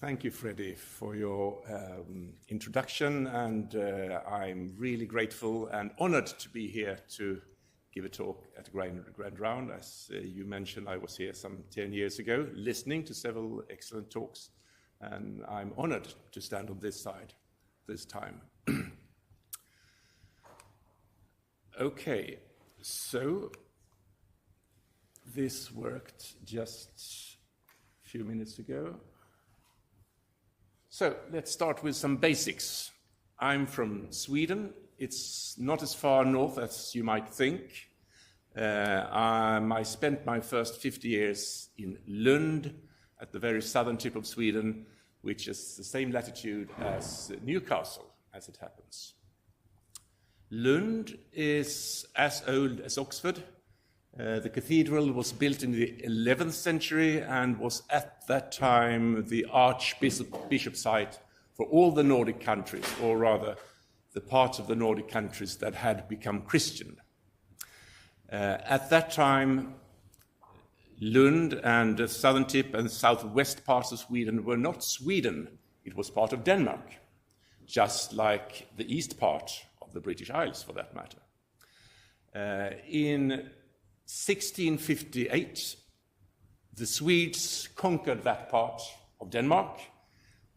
Thank you, Freddie, for your introduction, and I'm really grateful and honored to be here to give a talk at the Grand Round. As you mentioned, I was here some 10 years ago, listening to several excellent talks, and I'm honored to stand on this side this time. Okay, so this worked just a few minutes ago. So let's start with some basics. I'm from Sweden. It's not as far north as you might think. I spent my first 50 years in Lund, at the very southern tip of Sweden, which is the same latitude as Newcastle, as it happens. Lund is as old as Oxford. The cathedral was built in the 11th century and was at that time the archbishop site for all the Nordic countries, or rather the parts of the Nordic countries that had become Christian. At that time, Lund and the southern tip and southwest parts of Sweden were not Sweden. It was part of Denmark, just like the east part of the British Isles, for that matter. In 1658, the Swedes conquered that part of Denmark,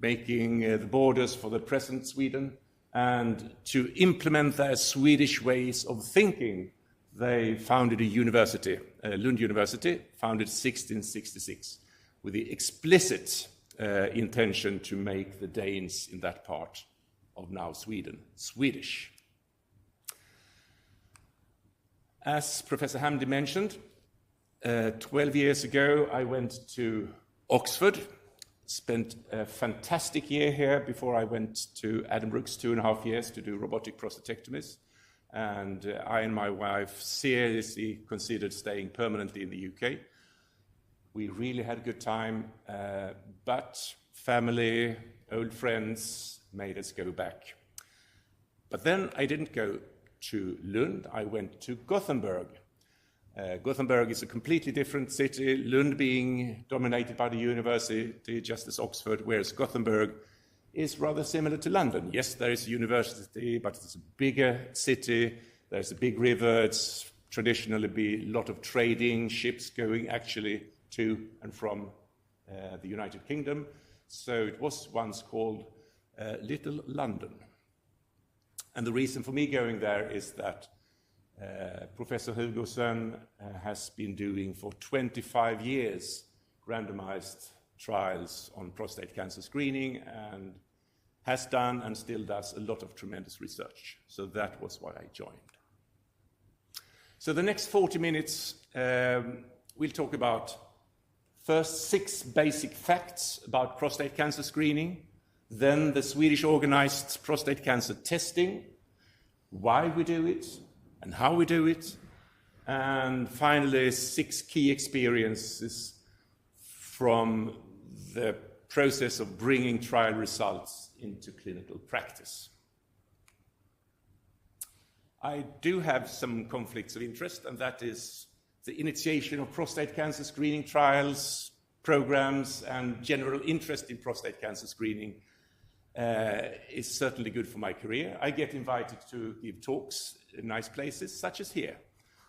making the borders for the present Sweden, and to implement their Swedish ways of thinking, they founded a university, Lund University, founded 1666, with the explicit intention to make the Danes in that part of now Sweden Swedish. As Professor Hamdi mentioned, 12 years ago I went to Oxford, spent a fantastic year here before I went to Addenbrooke's 2.5 years to do robotic prostatectomies. And I and my wife seriously considered staying permanently in the UK. We really had a good time, but family, old friends made us go back. But then I didn't go to Lund, I went to Gothenburg. Gothenburg is a completely different city, Lund being dominated by the university, just as Oxford, whereas Gothenburg is rather similar to London. Yes, there is a university, but it's a bigger city, there's a big river, it's traditionally been a lot of trading, ships going actually to and from the United Kingdom. So it was once called Little London. And the reason for me going there is that Professor Hugosson has been doing for 25 years randomized trials on prostate cancer screening and has done and still does a lot of tremendous research. So that was why I joined. So the next 40 minutes, we'll talk about first 6 basic facts about prostate cancer screening, then the Swedish organized prostate cancer testing, why we do it and how we do it, and finally 6 key experiences from the process of bringing trial results into clinical practice. I do have some conflicts of interest, and that is the initiation of prostate cancer screening trials, programs, and general interest in prostate cancer screening is certainly good for my career. I get invited to give talks in nice places, such as here.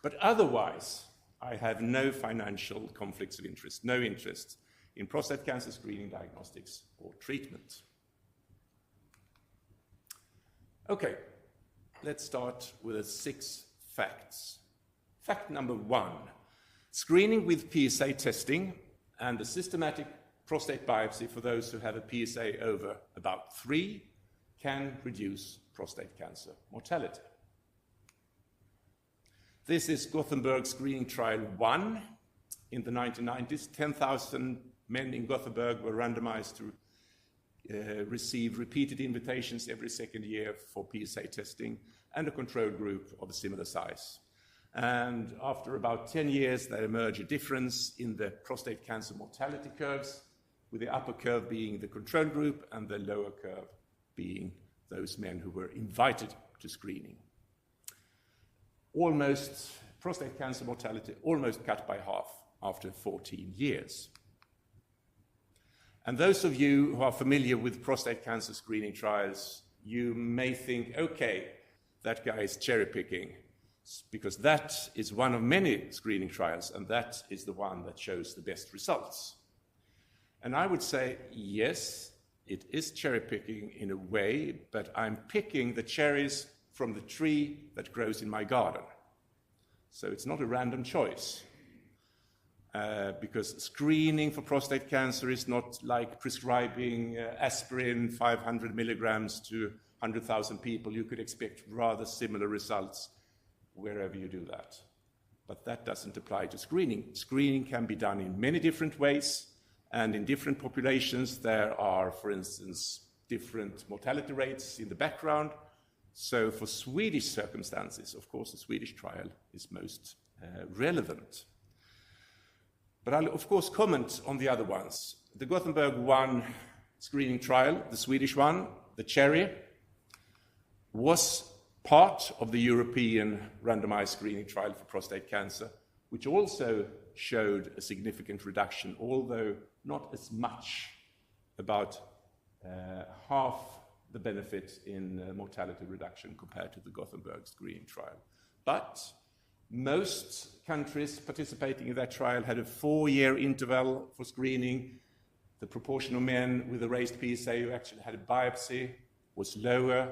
But otherwise, I have no financial conflicts of interest, no interest in prostate cancer screening, diagnostics, or treatment. Okay, let's start with the 6 facts. Fact number 1, screening with PSA testing and a systematic prostate biopsy for those who have a PSA over about 3 can reduce prostate cancer mortality. This is Gothenburg Screening Trial 1 in the 1990s. 10,000 men in Gothenburg were randomized to receive repeated invitations every second year for PSA testing, and a control group of a similar size. And after about 10 years, there emerged a difference in the prostate cancer mortality curves, with the upper curve being the control group and the lower curve being those men who were invited to screening. Prostate cancer mortality almost cut by half after 14 years. And those of you who are familiar with prostate cancer screening trials, you may think, okay, that guy is cherry picking, because that is one of many screening trials, and that is the one that shows the best results. And I would say, yes, it is cherry picking in a way, but I'm picking the cherries from the tree that grows in my garden. So it's not a random choice. Because screening for prostate cancer is not like prescribing aspirin 500 milligrams to 100,000 people. You could expect rather similar results wherever you do that. But that doesn't apply to screening. Screening can be done in many different ways, and in different populations there are, for instance, different mortality rates in the background. So for Swedish circumstances, of course, the Swedish trial is most relevant. But I'll, of course, comment on the other ones. The Gothenburg 1 screening trial, the Swedish one, the cherry, was part of the European randomized screening trial for prostate cancer, which also showed a significant reduction, although not as much, about half the benefit in mortality reduction compared to the Gothenburg screening trial. But most countries participating in that trial had a 4-year interval for screening. The proportion of men with a raised PSA who actually had a biopsy was lower.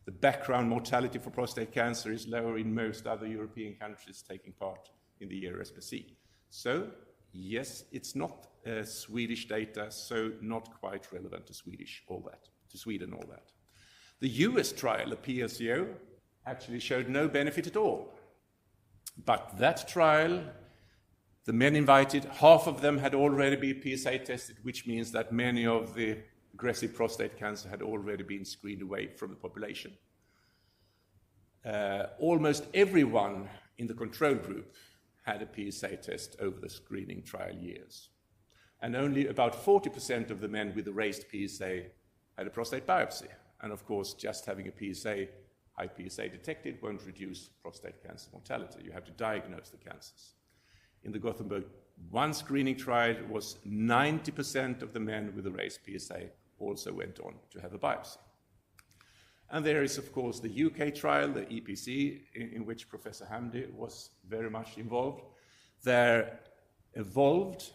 The background mortality for prostate cancer is lower in most other European countries taking part in the ERSPC. So, yes, it's not Swedish data, so not quite relevant to Sweden, all that. The US trial, the PSCO, actually showed no benefit at all. But that trial, the men invited, half of them had already been PSA tested, which means that many of the aggressive prostate cancer had already been screened away from the population. Almost everyone in the control group had a PSA test over the screening trial years. And only about 40% of the men with a raised PSA had a prostate biopsy. And of course, just having a high PSA detected won't reduce prostate cancer mortality. You have to diagnose the cancers. In the Gothenburg 1 screening trial, it was 90% of the men with a raised PSA also went on to have a biopsy. And there is, of course, the UK trial, the EPC, in which Professor Hamdi was very much involved. There evolved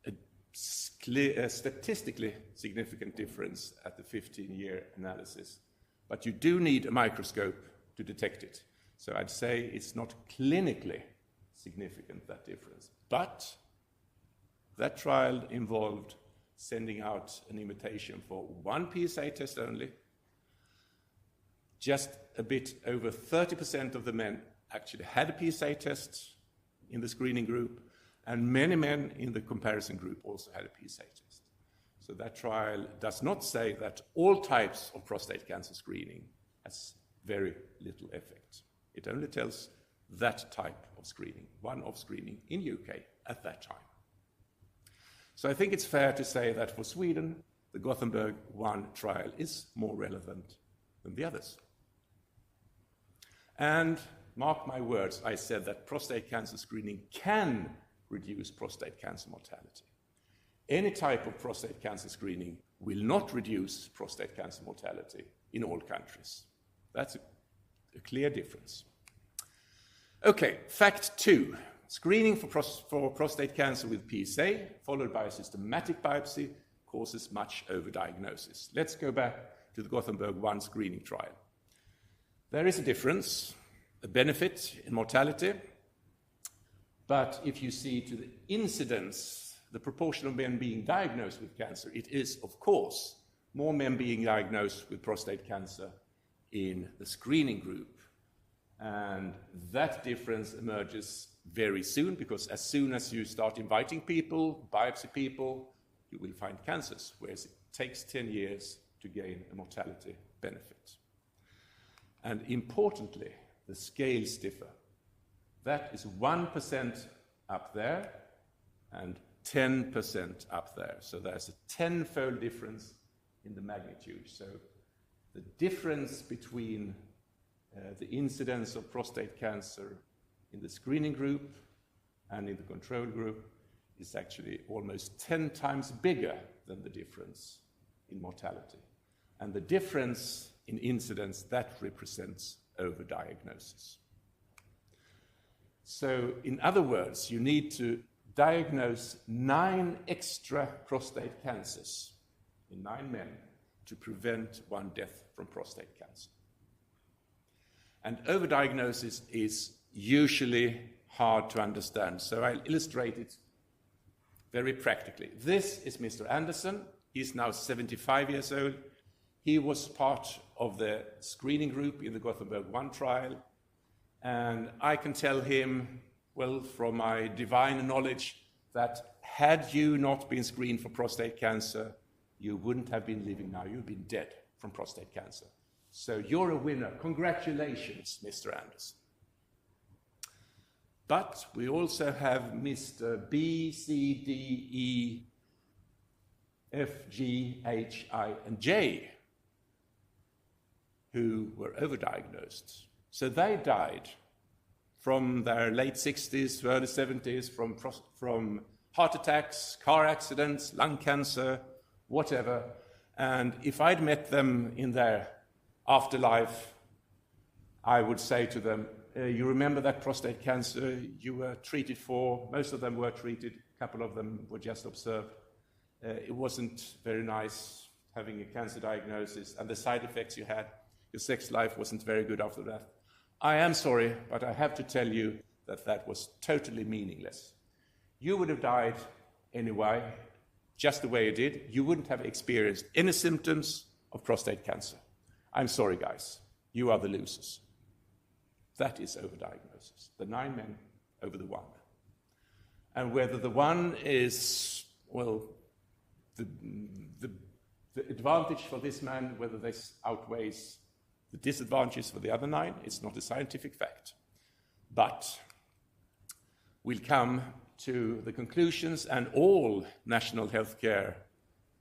a statistically significant difference at the 15-year analysis. But you do need a microscope to detect it. So I'd say it's not clinically significant, that difference. But that trial involved sending out an invitation for 1 PSA test only. Just a bit over 30% of the men actually had a PSA test in the screening group, and many men in the comparison group also had a PSA test. So that trial does not say that all types of prostate cancer screening has very little effect. It only tells that type of screening, one of screening in UK at that time. So I think it's fair to say that for Sweden, the Gothenburg 1 trial is more relevant than the others. And mark my words, I said that prostate cancer screening can reduce prostate cancer mortality. Any type of prostate cancer screening will not reduce prostate cancer mortality in all countries. That's a clear difference. Okay, fact 2. Screening for prostate cancer with PSA, followed by a systematic biopsy, causes much overdiagnosis. Let's go back to the Gothenburg 1 screening trial. There is a difference, a benefit in mortality, but if you see to the incidence, the proportion of men being diagnosed with cancer, it is, of course, more men being diagnosed with prostate cancer in the screening group. And that difference emerges very soon, because as soon as you start inviting people, biopsy people, you will find cancers, whereas it takes 10 years to gain a mortality benefit. And importantly, the scales differ. That is 1% up there and 10% up there. So there's a tenfold difference in the magnitude. So the difference between the incidence of prostate cancer in the screening group and in the control group is actually almost 10 times bigger than the difference in mortality. And the difference in incidence, that represents overdiagnosis. So in other words, you need to diagnose 9 extra prostate cancers in 9 men to prevent 1 death from prostate cancer. And overdiagnosis is usually hard to understand, so I'll illustrate it very practically. This is Mr. Anderson. He's now 75 years old. He was part of the screening group in the Gothenburg 1 trial, and I can tell him, well, from my divine knowledge, that had you not been screened for prostate cancer, you wouldn't have been living now. You'd been dead from prostate cancer. So you're a winner. Congratulations, Mr. Anderson. But we also have Mr. B, C, D, E, F, G, H, I, and J, who were overdiagnosed. So they died from their late 60s, early 70s, from heart attacks, car accidents, lung cancer, whatever. And if I'd met them in their afterlife, I would say to them, you remember that prostate cancer you were treated for? Most of them were treated, a couple of them were just observed. It wasn't very nice having a cancer diagnosis, and the side effects you had, your sex life wasn't very good after that. I am sorry, but I have to tell you that that was totally meaningless. You would have died anyway, just the way you did. You wouldn't have experienced any symptoms of prostate cancer. I'm sorry, guys. You are the losers. That is overdiagnosis. The 9 men over the 1. And whether the 1 is, well, the advantage for this man, whether this outweighs the disadvantages for the other 9, it's not a scientific fact. But we'll come to the conclusions, and all national healthcare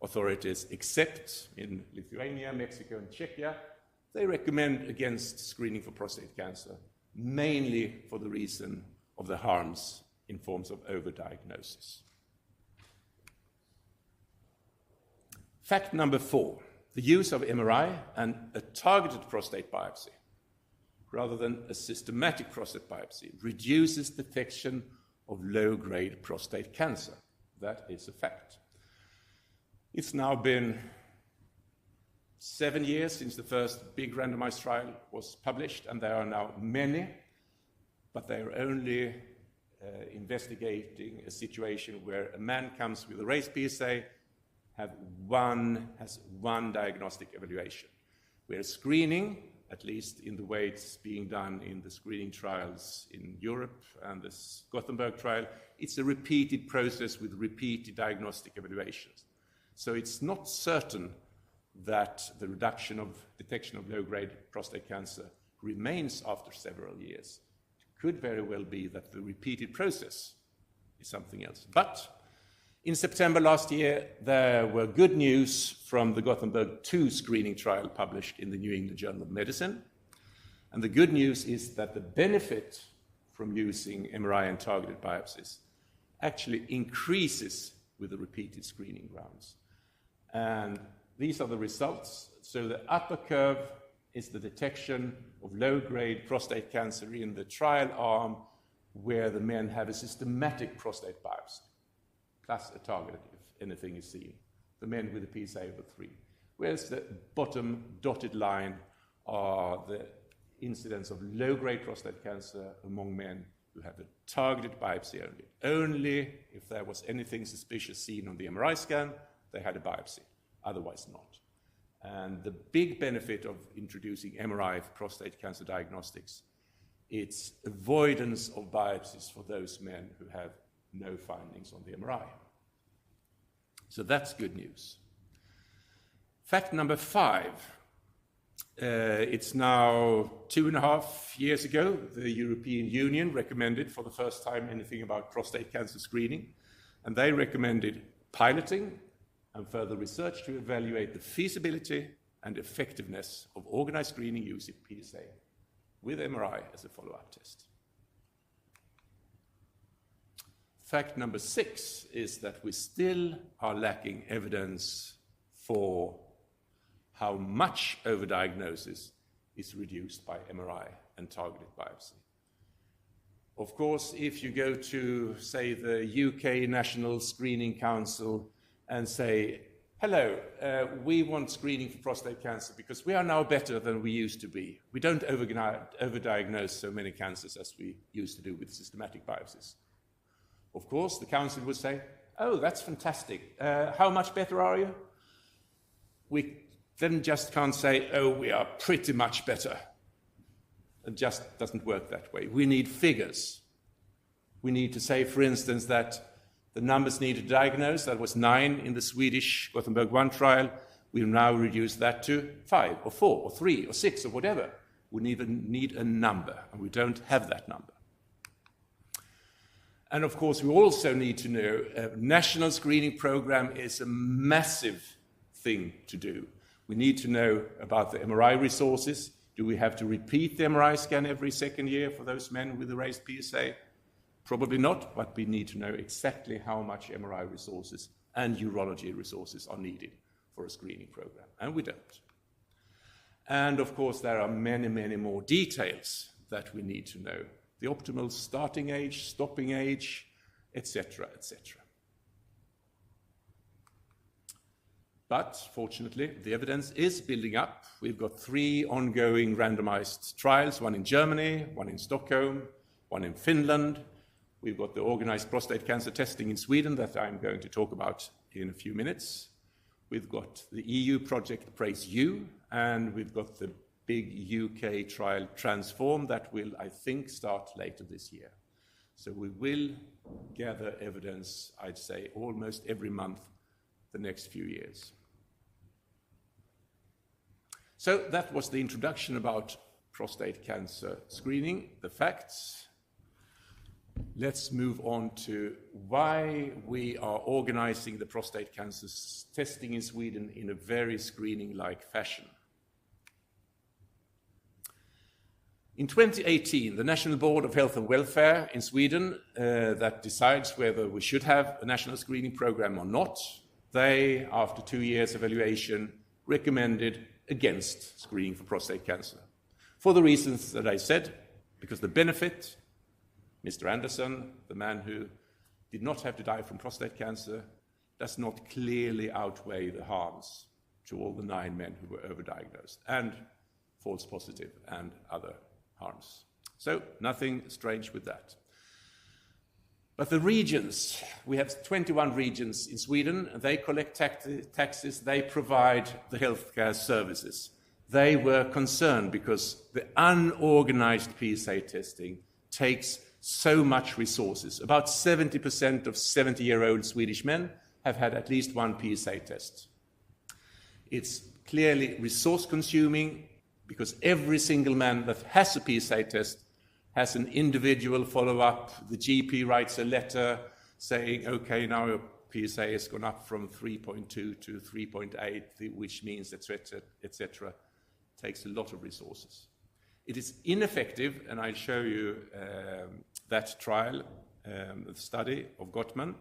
authorities, except in Lithuania, Mexico, and Czechia, they recommend against screening for prostate cancer, mainly for the reason of the harms in forms of overdiagnosis. Fact number 4, the use of MRI and a targeted prostate biopsy, rather than a systematic prostate biopsy, reduces detection of low-grade prostate cancer. That is a fact. It's now been 7 years since the first big randomized trial was published, and there are now many, but they are only investigating a situation where a man comes with a raised PSA, has one diagnostic evaluation, where screening, at least in the way it's being done in the screening trials in Europe and this Gothenburg trial, it's a repeated process with repeated diagnostic evaluations. So it's not certain that the reduction of detection of low-grade prostate cancer remains after several years. It could very well be that the repeated process is something else. But in September last year, there were good news from the Gothenburg 2 screening trial published in the New England Journal of Medicine. And the good news is that the benefit from using MRI and targeted biopsies actually increases with the repeated screening rounds. And these are the results. So the upper curve is the detection of low-grade prostate cancer in the trial arm, where the men have a systematic prostate biopsy, plus a targeted if anything is seen, the men with a PSA over 3. Whereas the bottom dotted line are the incidence of low-grade prostate cancer among men who have a targeted biopsy only. Only if there was anything suspicious seen on the MRI scan, they had a biopsy, otherwise not. And the big benefit of introducing MRI for prostate cancer diagnostics, it's avoidance of biopsies for those men who have no findings on the MRI. So that's good news. Fact number 5. It's now 2.5 years ago, the European Union recommended for the first time anything about prostate cancer screening, and they recommended piloting and further research to evaluate the feasibility and effectiveness of organized screening using PSA with MRI as a follow-up test. Fact number 6 is that we still are lacking evidence for how much overdiagnosis is reduced by MRI and targeted biopsy. Of course, if you go to, say, the UK National Screening Council and say, hello, we want screening for prostate cancer because we are now better than we used to be. We don't overdiagnose so many cancers as we used to do with systematic biopsies. Of course, the council would say, oh, that's fantastic. How much better are you? We then just can't say, oh, we are pretty much better. It just doesn't work that way. We need figures. We need to say, for instance, that the numbers needed to diagnose, that was 9 in the Swedish Gothenburg 1 trial. We've now reduced that to 5 or 4 or 3 or 6 or whatever. We need a number, and we don't have that number. And of course, we also need to know a national screening program is a massive thing to do. We need to know about the MRI resources. Do we have to repeat the MRI scan every second year for those men with a raised PSA? Probably not, but we need to know exactly how much MRI resources and urology resources are needed for a screening program, and we don't. And of course, there are many, many more details that we need to know. The optimal starting age, stopping age, etc., etc. But fortunately, the evidence is building up. We've got 3 ongoing randomized trials, one in Germany, one in Stockholm, one in Finland. We've got the organized prostate cancer testing in Sweden that I'm going to talk about in a few minutes. We've got the EU project PRAISE-U, and we've got the big UK trial Transform that will, I think, start later this year. So we will gather evidence, I'd say, almost every month the next few years. So that was the introduction about prostate cancer screening, the facts. Let's move on to why we are organizing the prostate cancer testing in Sweden in a very screening-like fashion. In 2018, the National Board of Health and Welfare in Sweden that decides whether we should have a national screening program or not, they, after 2 years evaluation, recommended against screening for prostate cancer. For the reasons that I said, because the benefit, Mr. Anderson, the man who did not have to die from prostate cancer, does not clearly outweigh the harms to all the 9 men who were overdiagnosed, and false positive and other harms. So nothing strange with that. But the regions, we have 21 regions in Sweden, they collect taxes, they provide the healthcare services. They were concerned because the unorganized PSA testing takes so much resources. About 70% of 70-year-old Swedish men have had at least one PSA test. It's clearly resource-consuming because every single man that has a PSA test has an individual follow-up. The GP writes a letter saying, okay, now your PSA has gone up from 3.2 to 3.8, which means, etc., etc. Takes a lot of resources. It is ineffective, and I'll show you that trial, the study of Gottman,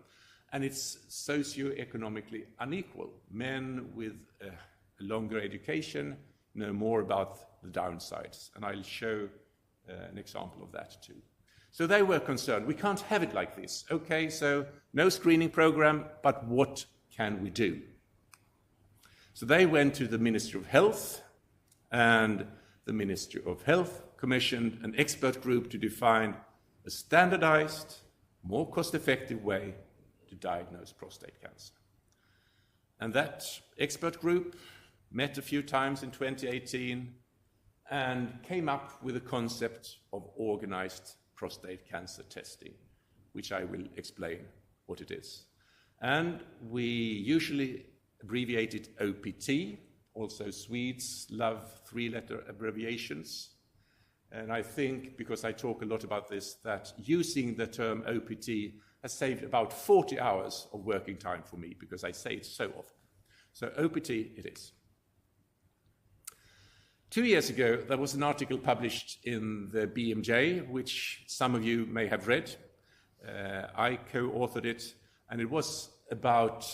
and it's socioeconomically unequal. Men with a longer education know more about the downsides, and I'll show an example of that too. So they were concerned, we can't have it like this. Okay, so no screening program, but what can we do? So they went to the Ministry of Health, and the Ministry of Health commissioned an expert group to define a standardized, more cost-effective way to diagnose prostate cancer. And that expert group met a few times in 2018 and came up with a concept of organized prostate cancer testing, which I will explain what it is. And we usually abbreviate it OPT. Also, Swedes love 3-letter abbreviations. And I think, because I talk a lot about this, that using the term OPT has saved about 40 hours of working time for me, because I say it so often. So OPT it is. 2 years ago, there was an article published in the BMJ, which some of you may have read, I co-authored it, and it was about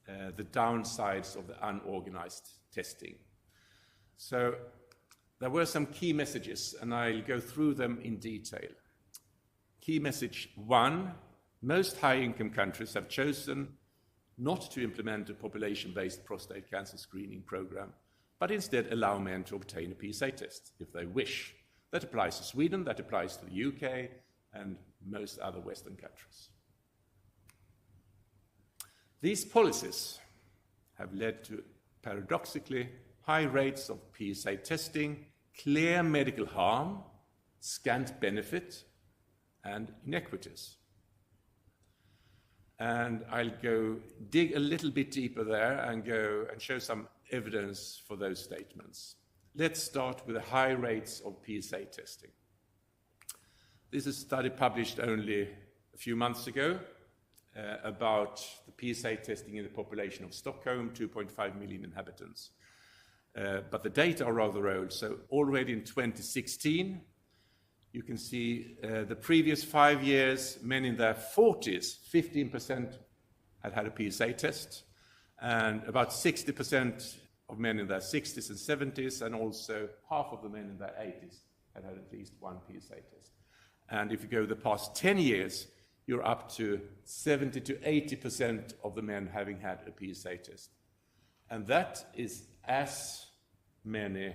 the downsides of the unorganized testing. So there were some key messages, and I'll go through them in detail. Key message 1, most high-income countries have chosen not to implement a population-based prostate cancer screening program, but instead allow men to obtain a PSA test if they wish. That applies to Sweden, that applies to the UK, and most other Western countries. These policies have led to, paradoxically, high rates of PSA testing, clear medical harm, scant benefit, and inequities. And I'll go dig a little bit deeper there and go and show some evidence for those statements. Let's start with the high rates of PSA testing. This is a study published only a few months ago about the PSA testing in the population of Stockholm, 2.5 million inhabitants. But the data are rather old, so already in 2016, you can see the previous 5 years, men in their 40s, 15% had a PSA test, and about 60% of men in their 60s and 70s, and also half of the men in their 80s had at least one PSA test. And if you go the past 10 years, you're up to 70 to 80% of the men having had a PSA test. And that is as many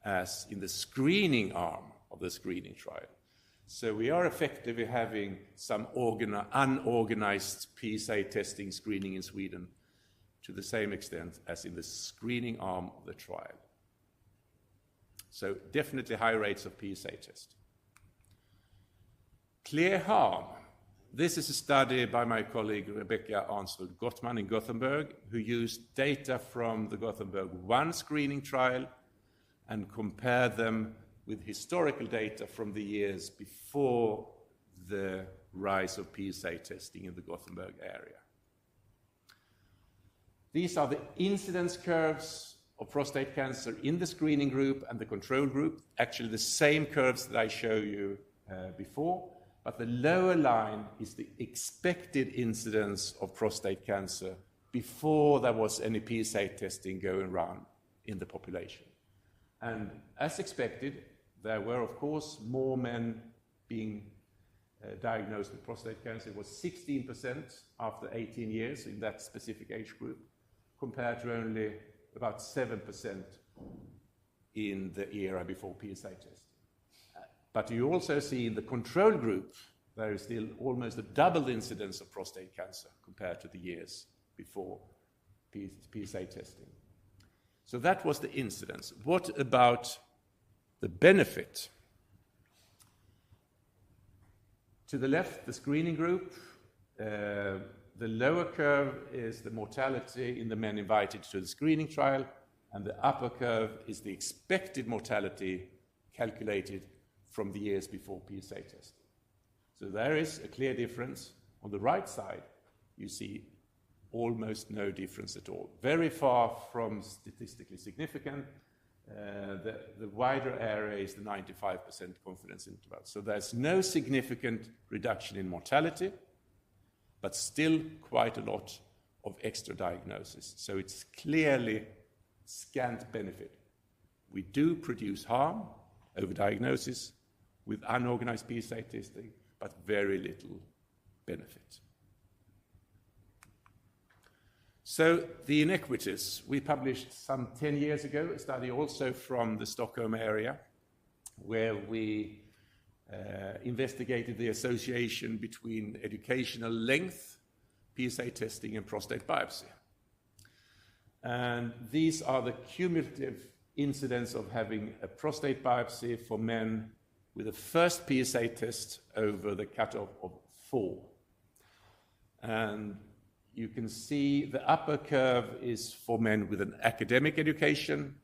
as in the screening arm of the screening trial. So we are effectively having some unorganized PSA testing screening in Sweden to the same extent as in the screening arm of the trial. So definitely high rates of PSA test. Clear harm. This is a study by my colleague Rebecca Arnsrud-Gottman in Gothenburg, who used data from the Gothenburg 1 screening trial and compared them with historical data from the years before the rise of PSA testing in the Gothenburg area. These are the incidence curves of prostate cancer in the screening group and the control group, actually the same curves that I showed you before, but the lower line is the expected incidence of prostate cancer before there was any PSA testing going around in the population. And as expected, there were, of course, more men being diagnosed with prostate cancer. It was 16% after 18 years in that specific age group, compared to only about 7% in the era before PSA testing. But you also see in the control group, there is still almost a double incidence of prostate cancer compared to the years before PSA testing. So that was the incidence. What about the benefit? To the left, the screening group. The lower curve is the mortality in the men invited to the screening trial, and the upper curve is the expected mortality calculated from the years before PSA testing. So there is a clear difference. On the right side, you see almost no difference at all. Very far from statistically significant. The wider area is the 95% confidence interval. So there's no significant reduction in mortality, but still quite a lot of extra diagnosis. So it's clearly scant benefit. We do produce harm, overdiagnosis, with unorganized PSA testing, but very little benefit. So the inequities, we published some 10 years ago a study also from the Stockholm area where we investigated the association between educational length, PSA testing, and prostate biopsy. And these are the cumulative incidence of having a prostate biopsy for men with a first PSA test over the cutoff of 4. And you can see the upper curve is for men with an academic education.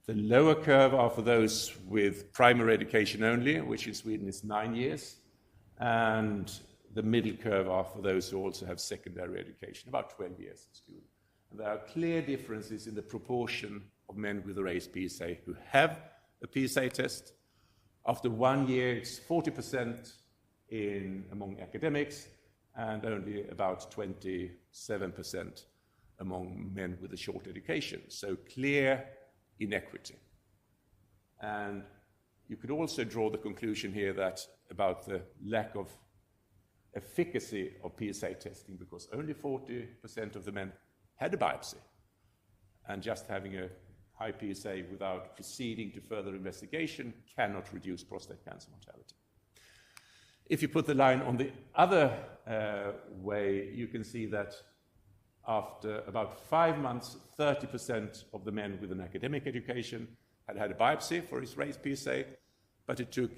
The lower curve are for those with primary education only, which in Sweden is 9 years. And the middle curve are for those who also have secondary education, about 12 years in school. And there are clear differences in the proportion of men with a raised PSA who have a PSA test. After 1 year, it's 40% among academics, and only about 27% among men with a short education. So clear inequity. And you could also draw the conclusion here that about the lack of efficacy of PSA testing, because only 40% of the men had a biopsy, and just having a high PSA without proceeding to further investigation cannot reduce prostate cancer mortality. If you put the line on the other way, you can see that after about 5 months, 30% of the men with an academic education had had a biopsy for his raised PSA, but it took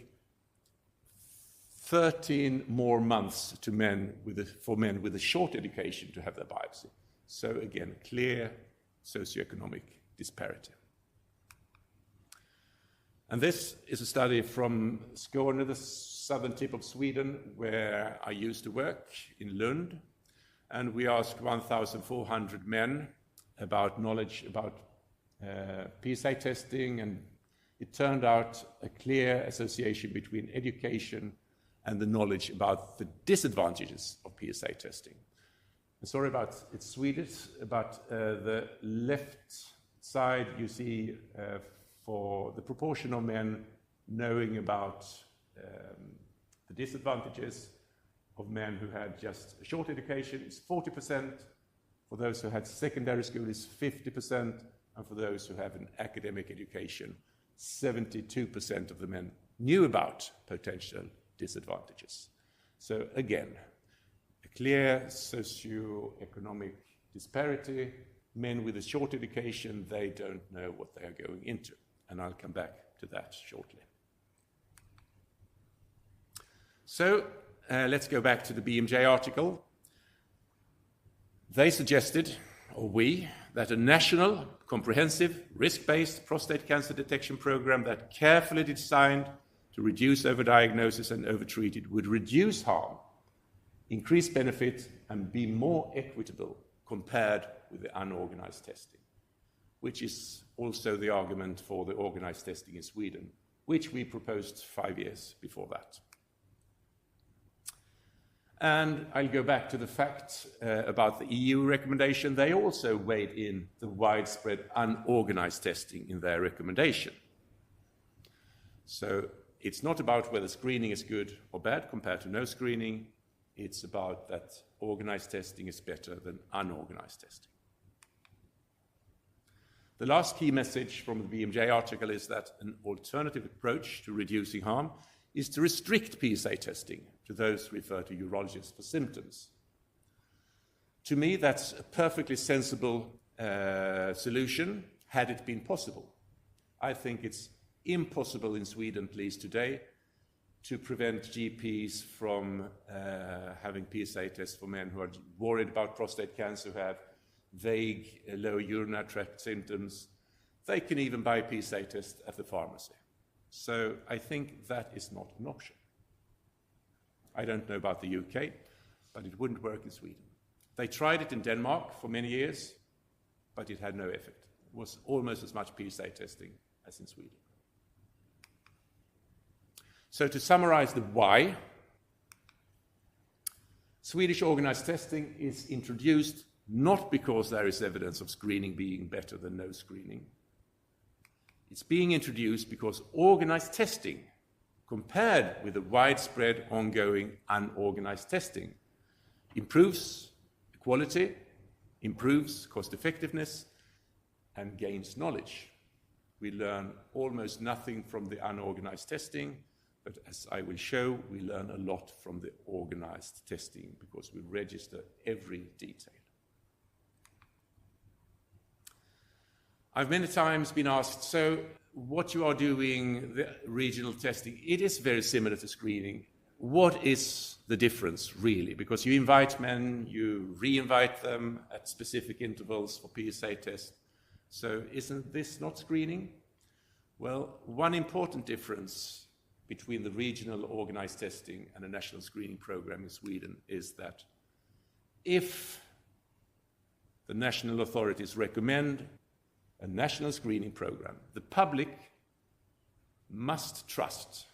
13 more months for men with a short education to have their biopsy. So again, clear socioeconomic disparity. And this is a study from Skåne, the southern tip of Sweden, where I used to work in Lund. And we asked 1,400 men about knowledge about PSA testing, and it turned out a clear association between education and the knowledge about the disadvantages of PSA testing. I'm sorry about it's Swedish, but the left side you see for the proportion of men knowing about the disadvantages of men who had just a short education is 40%, for those who had secondary school is 50%, and for those who have an academic education, 72% of the men knew about potential disadvantages. So again, a clear socio-economic disparity. Men with a short education, they don't know what they are going into, and I'll come back to that shortly. So let's go back to the BMJ article. They suggested, or we, that a national, comprehensive, risk-based prostate cancer detection program that carefully designed to reduce overdiagnosis and overtreated would reduce harm, increase benefit, and be more equitable compared with the unorganized testing, which is also the argument for the organized testing in Sweden, which we proposed 5 years before that. And I'll go back to the fact about the EU recommendation. They also weighed in the widespread unorganized testing in their recommendation. So it's not about whether screening is good or bad compared to no screening. It's about that organized testing is better than unorganized testing. The last key message from the BMJ article is that an alternative approach to reducing harm is to restrict PSA testing to those referred to urologists for symptoms. To me, that's a perfectly sensible solution, had it been possible. I think it's impossible in Sweden, at least today, to prevent GPs from having PSA tests for men who are worried about prostate cancer, who have vague low urinary tract symptoms. They can even buy a PSA test at the pharmacy. So I think that is not an option. I don't know about the UK, but it wouldn't work in Sweden. They tried it in Denmark for many years, but it had no effect. It was almost as much PSA testing as in Sweden. So to summarize the why, Swedish organized testing is introduced not because there is evidence of screening being better than no screening. It's being introduced because organized testing, compared with the widespread ongoing unorganized testing, improves quality, improves cost effectiveness, and gains knowledge. We learn almost nothing from the unorganized testing, but as I will show, we learn a lot from the organized testing because we register every detail. I've many times been asked, so what you are doing, the regional testing, it is very similar to screening. What is the difference, really? Because you invite men, you re-invite them at specific intervals for PSA tests. So isn't this not screening? Well, one important difference between the regional organized testing and a national screening program in Sweden is that if the national authorities recommend a national screening program, the public must trust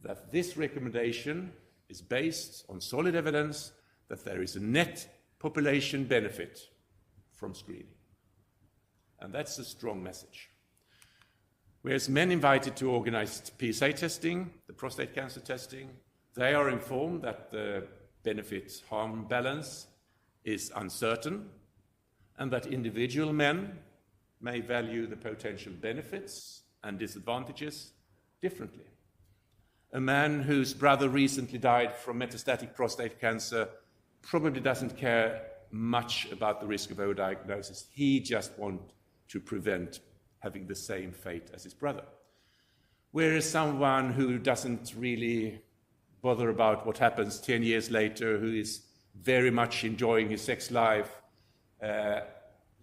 that this recommendation is based on solid evidence that there is a net population benefit from screening. And that's a strong message. Whereas men invited to organized PSA testing, the prostate cancer testing, they are informed that the benefit-harm balance is uncertain and that individual men may value the potential benefits and disadvantages differently. A man whose brother recently died from metastatic prostate cancer probably doesn't care much about the risk of overdiagnosis. He just wants to prevent having the same fate as his brother. Whereas someone who doesn't really bother about what happens 10 years later, who is very much enjoying his sex life,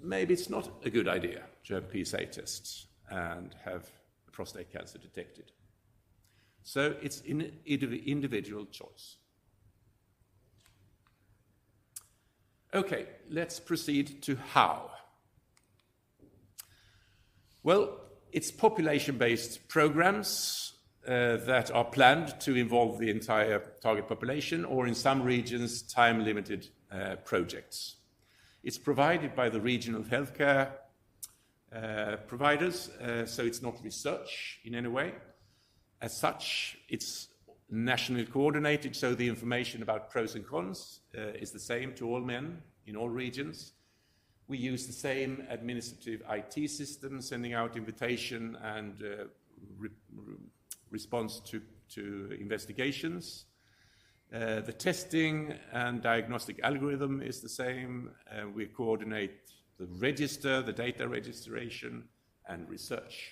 maybe it's not a good idea to have PSA tests and have prostate cancer detected. So it's an individual choice. Okay, let's proceed to how. Well, it's population-based programs that are planned to involve the entire target population, or in some regions, time-limited projects. It's provided by the regional healthcare providers, so it's not research in any way. As such, it's nationally coordinated, so the information about pros and cons is the same to all men in all regions. We use the same administrative IT system, sending out invitation and response to investigations. The testing and diagnostic algorithm is the same. We coordinate the register, the data registration, and research.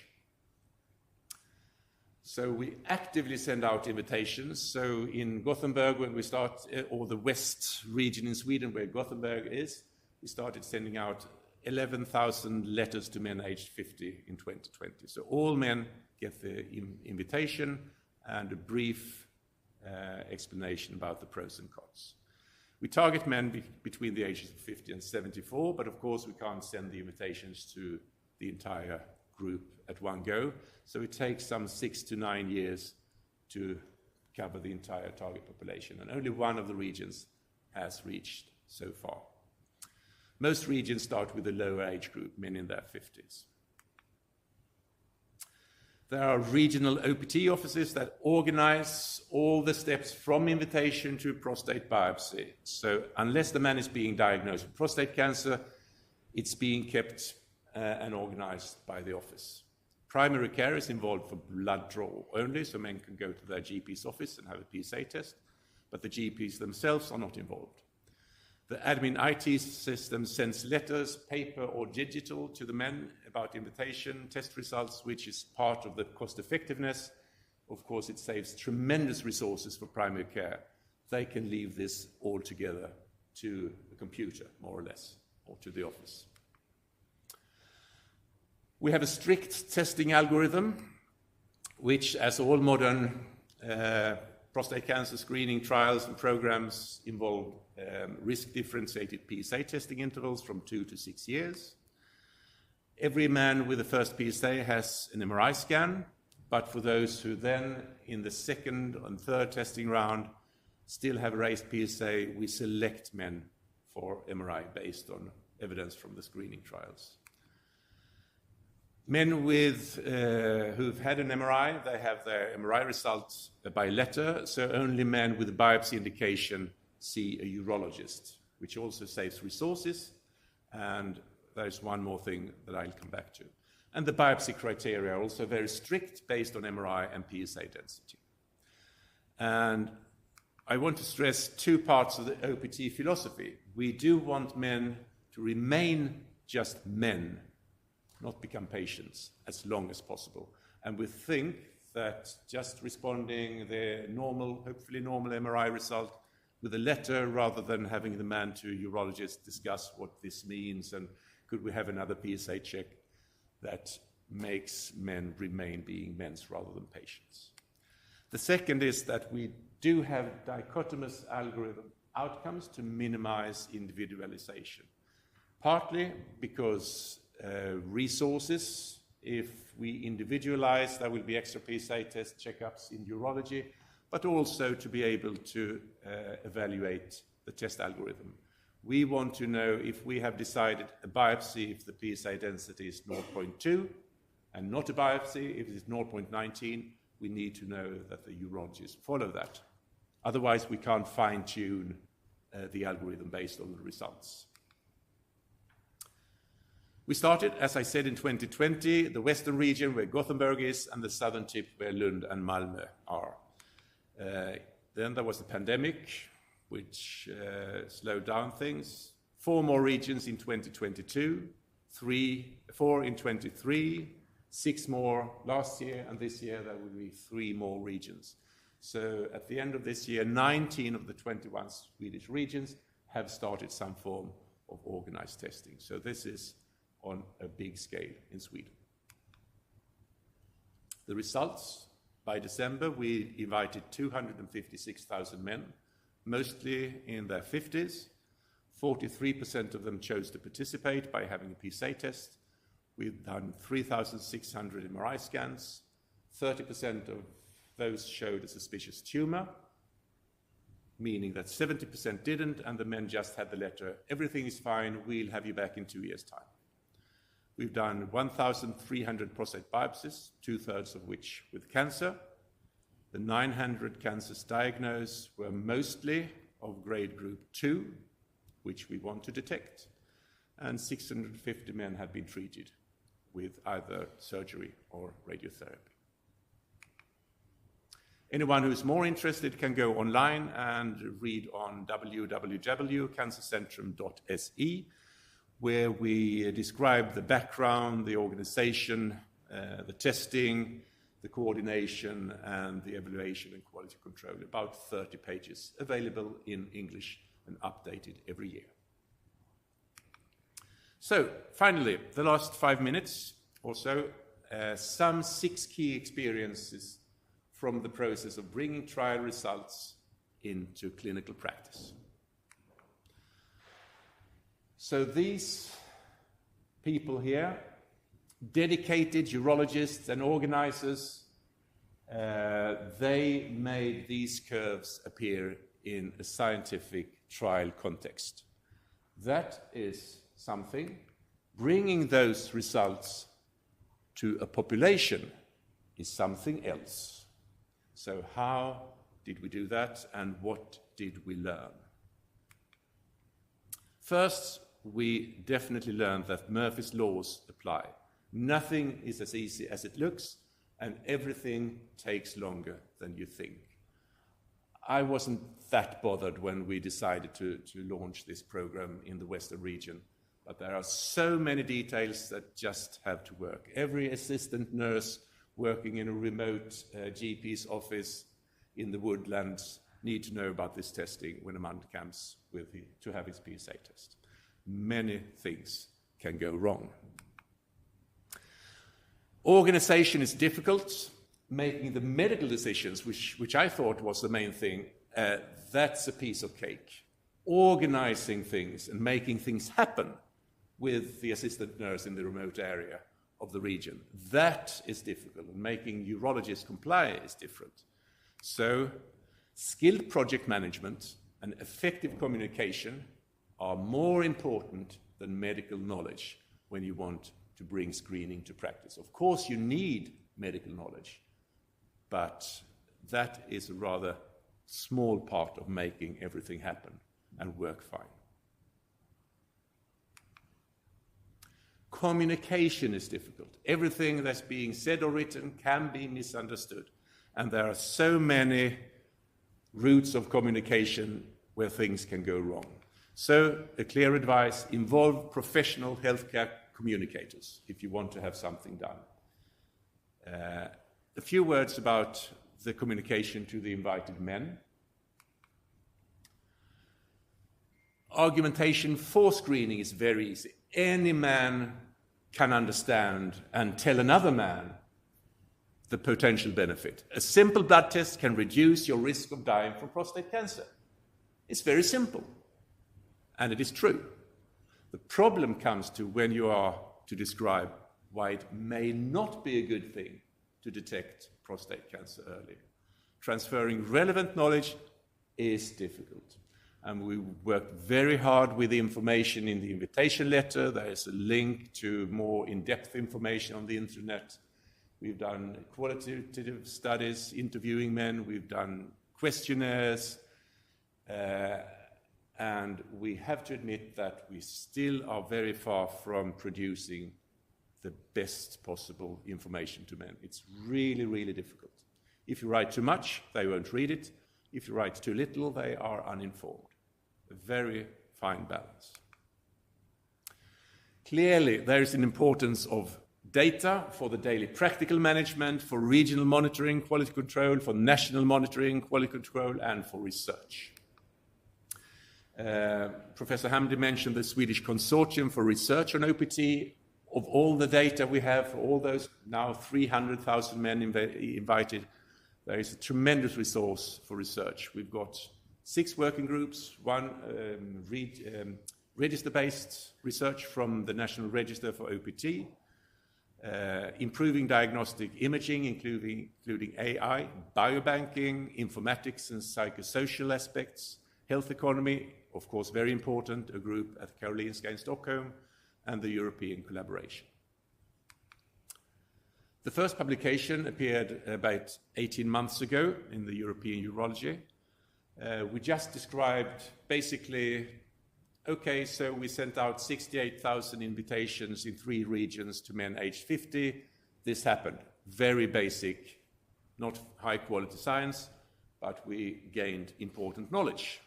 So we actively send out invitations. So in Gothenburg, when we start, or the west region in Sweden where Gothenburg is, we started sending out 11,000 letters to men aged 50 in 2020. So all men get the invitation and a brief explanation about the pros and cons. We target men between the ages of 50 and 74, but of course we can't send the invitations to the entire group at one go. So it takes some 6 to 9 years to cover the entire target population, and only one of the regions has reached so far. Most regions start with a lower age group, men in their 50s. There are regional OPT offices that organize all the steps from invitation to prostate biopsy. So unless the man is being diagnosed with prostate cancer, it's being kept and organized by the office. Primary care is involved for blood draw only, so men can go to their GP's office and have a PSA test, but the GPs themselves are not involved. The admin IT system sends letters, paper or digital, to the men about invitation, test results, which is part of the cost effectiveness. Of course, it saves tremendous resources for primary care. They can leave this all together to a computer, more or less, or to the office. We have a strict testing algorithm, which, as all modern prostate cancer screening trials and programs, involve risk-differentiated PSA testing intervals from 2 to 6 years. Every man with the first PSA has an MRI scan, but for those who then, in the second and third testing round, still have a raised PSA, we select men for MRI based on evidence from the screening trials. Men who've had an MRI, they have their MRI results by letter, so only men with a biopsy indication see a urologist, which also saves resources. And there's one more thing that I'll come back to. And the biopsy criteria are also very strict, based on MRI and PSA density. And I want to stress two parts of the OPT philosophy. We do want men to remain just men, not become patients, as long as possible. And we think that just responding the normal, hopefully normal MRI result with a letter, rather than having the man to a urologist discuss what this means and could we have another PSA check, that makes men remain being men rather than patients. The second is that we do have dichotomous algorithm outcomes to minimize individualization. Partly because resources, if we individualize, there will be extra PSA test checkups in urology, but also to be able to evaluate the test algorithm. We want to know if we have decided a biopsy if the PSA density is 0.2 and not a biopsy if it is 0.19. We need to know that the urologists follow that. Otherwise, we can't fine-tune the algorithm based on the results. We started, as I said, in 2020, the western region where Gothenburg is and the southern tip where Lund and Malmö are. Then there was the pandemic, which slowed down things. 4 more regions in 2022, 4 in 23, 6 more last year, and this year there will be 3 more regions. So at the end of this year, 19 of the 21 Swedish regions have started some form of organized testing. So this is on a big scale in Sweden. The results: by December, we invited 256,000 men, mostly in their 50s. 43% of them chose to participate by having a PSA test. We've done 3,600 MRI scans. 30% of those showed a suspicious tumor, meaning that 70% didn't, and the men just had the letter, "Everything is fine, we'll have you back in 2 years' time." We've done 1,300 prostate biopsies, 2/3 of which with cancer. The 900 cancers diagnosed were mostly of grade group 2, which we want to detect, and 650 men had been treated with either surgery or radiotherapy. Anyone who's more interested can go online and read on www.cancercentrum.se, where we describe the background, the organization, the testing, the coordination, and the evaluation and quality control. About 30 pages available in English and updated every year. So, finally, the last 5 minutes or so, some 6 key experiences from the process of bringing trial results into clinical practice. So these people here, dedicated urologists and organizers, they made these curves appear in a scientific trial context. That is something. Bringing those results to a population is something else. So how did we do that, and what did we learn? First, we definitely learned that Murphy's laws apply. Nothing is as easy as it looks, and everything takes longer than you think. I wasn't that bothered when we decided to launch this program in the Western region, but there are so many details that just have to work. Every assistant nurse working in a remote GP's office in the woodlands need to know about this testing when a man comes to have his PSA test. Many things can go wrong. Organization is difficult. Making the medical decisions, which I thought was the main thing, that's a piece of cake. Organizing things and making things happen with the assistant nurse in the remote area of the region, that is difficult, and making urologists comply is different. So, skilled project management and effective communication are more important than medical knowledge when you want to bring screening to practice. Of course, you need medical knowledge, but that is a rather small part of making everything happen and work fine. Communication is difficult. Everything that's being said or written can be misunderstood, and there are so many routes of communication where things can go wrong. So, a clear advice: involve professional healthcare communicators if you want to have something done. A few words about the communication to the invited men. Argumentation for screening is very easy. Any man can understand and tell another man the potential benefit. A simple blood test can reduce your risk of dying from prostate cancer. It's very simple, and it is true. The problem comes to when you are to describe why it may not be a good thing to detect prostate cancer early. transferring relevant knowledge is difficult. And we worked very hard with the information in the invitation letter. There is a link to more in-depth information on the internet. We've done qualitative studies, interviewing men. We've done questionnaires. And we have to admit that we still are very far from producing the best possible information to men. It's really, really difficult. If you write too much, they won't read it. If you write too little, they are uninformed. A very fine balance. Clearly, there is an importance of data for the daily practical management, for regional monitoring, quality control, for national monitoring, quality control, and for research. Professor Hamdi mentioned the Swedish Consortium for Research on OPT. Of all the data we have for all those now 300,000 men invited, there is a tremendous resource for research. We've got 6 working groups, one register-based research from the National Register for OPT, improving diagnostic imaging, including AI, biobanking, informatics and psychosocial aspects, health economy, of course, very important, a group at Karolinska in Stockholm, and the European collaboration. The first publication appeared about 18 months ago in the European Urology. We just described basically, okay, so we sent out 68,000 invitations in 3 regions to men aged 50. This happened. Very basic, not high quality science, but we gained important knowledge.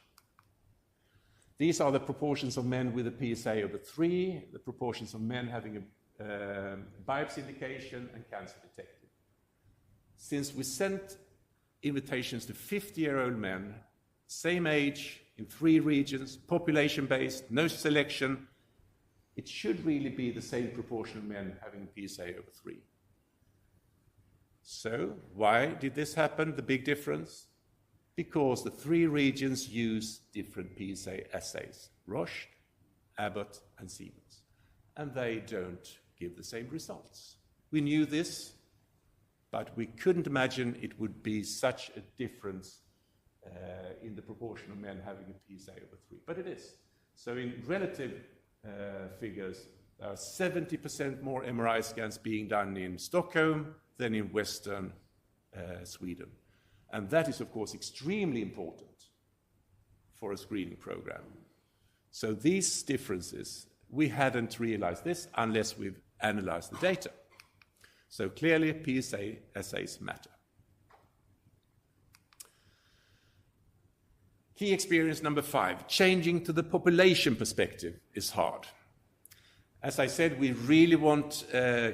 These are the proportions of men with a PSA over 3, the proportions of men having a biopsy indication and cancer detected. Since we sent invitations to 50-year-old men, same age, in 3 regions, population-based, no selection, it should really be the same proportion of men having a PSA over 3. So, why did this happen, the big difference? Because the 3 regions use different PSA assays, Roche, Abbott, and Siemens. And they don't give the same results. We knew this, but we couldn't imagine it would be such a difference in the proportion of men having a PSA over 3. But it is. So in relative figures, there are 70% more MRI scans being done in Stockholm than in Western Sweden. And that is, of course, extremely important for a screening program. So these differences, we hadn't realized this unless we've analyzed the data. So clearly, PSA assays matter. Key experience number 5, changing to the population perspective is hard. As I said, we really want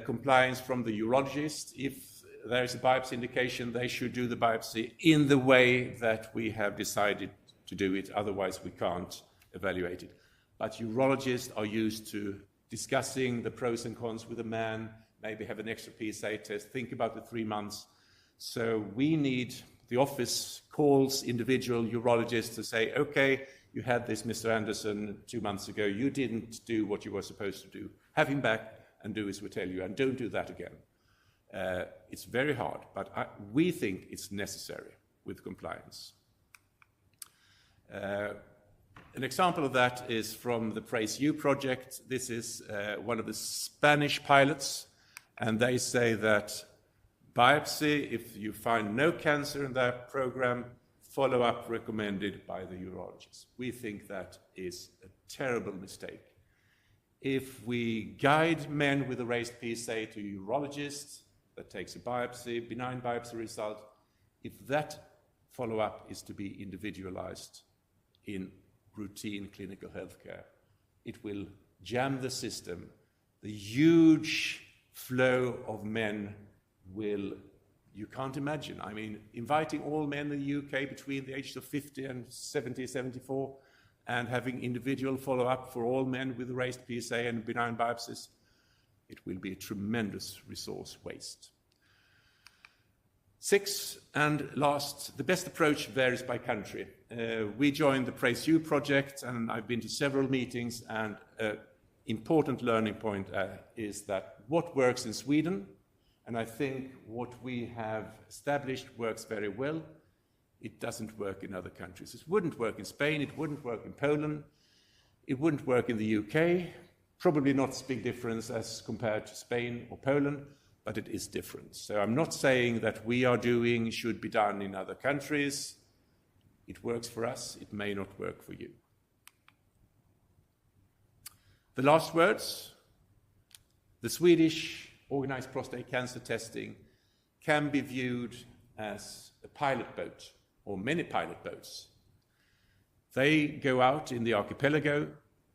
compliance from the urologist. If there is a biopsy indication, they should do the biopsy in the way that we have decided to do it, otherwise we can't evaluate it. But urologists are used to discussing the pros and cons with a man, maybe have an extra PSA test, think about the 3 months. So we need, the office calls individual urologists to say, okay, you had this Mr. Anderson 2 months ago, you didn't do what you were supposed to do. Have him back and do as we tell you, and don't do that again. It's very hard, but we think it's necessary with compliance. An example of that is from the Praise You project. This is one of the Spanish pilots, and they say that biopsy, if you find no cancer in that program, follow-up recommended by the urologist. We think that is a terrible mistake. If we guide men with a raised PSA to a urologist that takes a biopsy, benign biopsy result, if that follow-up is to be individualized in routine clinical healthcare, it will jam the system. The huge flow of men will, you can't imagine. I mean, inviting all men in the UK between the ages of 50 and 70, 74, and having individual follow-up for all men with raised PSA and benign biopsies, it will be a tremendous resource waste. 6, and last, the best approach varies by country. We joined the Praise You project, and I've been to several meetings, and an important learning point is that what works in Sweden, and I think what we have established works very well, it doesn't work in other countries. It wouldn't work in Spain, it wouldn't work in Poland, it wouldn't work in the UK. Probably not a big difference as compared to Spain or Poland, but it is different. So I'm not saying that we are doing should be done in other countries. It works for us, it may not work for you. The last words, the Swedish organized prostate cancer testing can be viewed as a pilot boat or many pilot boats. They go out in the archipelago,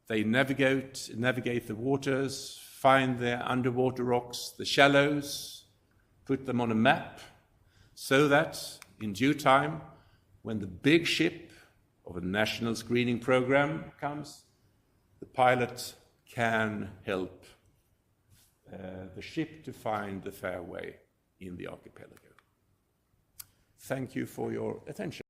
they navigate the waters, find their underwater rocks, the shallows, put them on a map, so that in due time, when the big ship of a national screening program comes, the pilot can help the ship to find the fairway in the archipelago. Thank you for your attention.